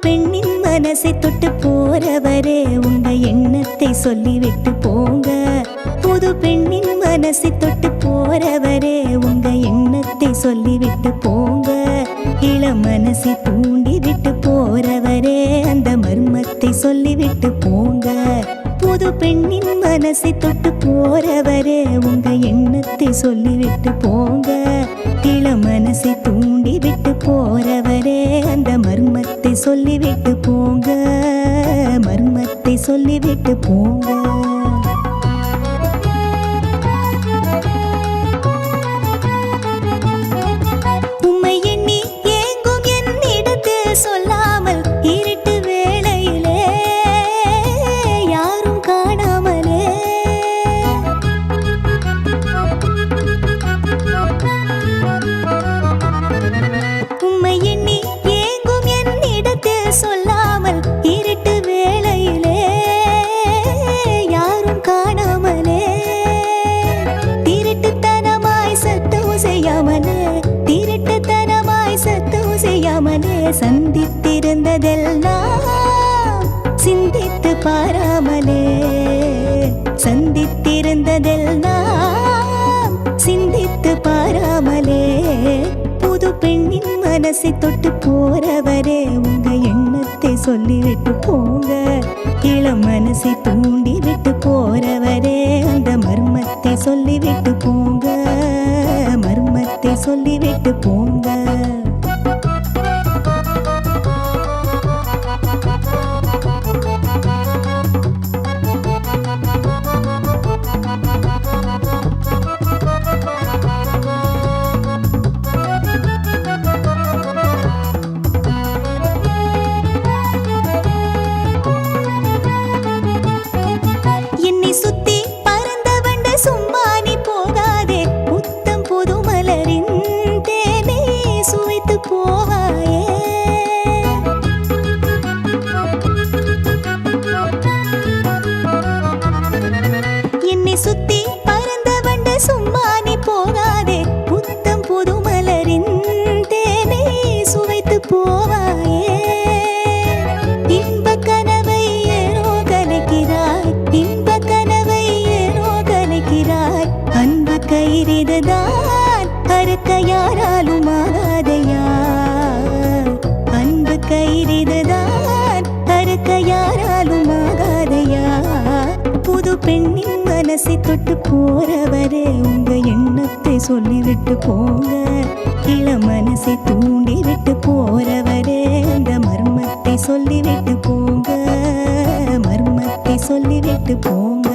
பெண்ணின் மனசை தொட்டு போறவரே உங்க எண்ணத்தை சொல்லிவிட்டு போங்க. புது பெண்ணின் மனசை தொட்டு போறவரே உங்க எண்ணத்தை சொல்லிவிட்டு போங்க. இளம் மனசை தூண்டி விட்டு போறவரே அந்த மர்மத்தை சொல்லிவிட்டு போங்க. புது பெண்ணின் மனசை தொட்டு போறவரே உங்க எண்ணத்தை சொல்லிவிட்டு போங்க. இளம் மனசை தூண்டி விட்டு போறவரே அந்த மர்மத்தை சொல்லிவிட்டு போங்க. மர்மத்தை சொல்லிவிட்டு போங்க. சொல்லாமல் இருட்டு வேளையிலே யாரும் காணாமலே உம்மை எண்ணி ஏங்கும் என்னிடத்தில் சொல்லாமல் இருட்டு வேளையிலே யாரும் காணாமலே திருட்டுத்தனமாய் சத்தம் செய்யாமலே திருட்டுத்தனமாய் சத்தம் செய்யாமலே சந்தித்திருந்ததெல்லாம் சிந்தித்து பாராமலே சந்தித்திருந்ததெல்லாம் சிந்தித்து பாராமலே புது பெண்ணின் மனசை தொட்டு போறவரே உங்க எண்ணத்தை சொல்லிவிட்டு போங்க. இளம் மனசை தூண்டி விட்டு போறவரே அந்த மர்மத்தை சொல்லிவிட்டு போங்க. மர்மத்தை சொல்லிவிட்டு போங்க. என்னை சுத்தி பறந்த வண்ட சும்மா நீ போகாதே. புத்தம் புது மலரின் தேனே சுவைத்து போவாயே. என்னை சுத்தி பறந்த வண்ட சும்மா நீ போகாதே. புத்தம் புது மலரின் தேனே சுவைத்து போவாயே. இன்ப கனவை ஏனோ கலைக்கிறாய். இன்ப கனவை ஏனோ கலைக்கிறாய். அன்பு கயிறுதான் அறுக்க யாராலும் ஆகாதையா. அன்பு கயிறுதான் அறுக்க யாராலும் ஆகாதையா. புது பெண்ணின் மனசை தொட்டு போறவரே உங்க எண்ணத்தை சொல்லிவிட்டு போங்க. இளம் மனசை தூண்டி விட்டு போறவரே அந்த மர்மத்தை சொல்லிவிட்டு போங்க. மர்மத்தை சொல்லிவிட்டு போங்க.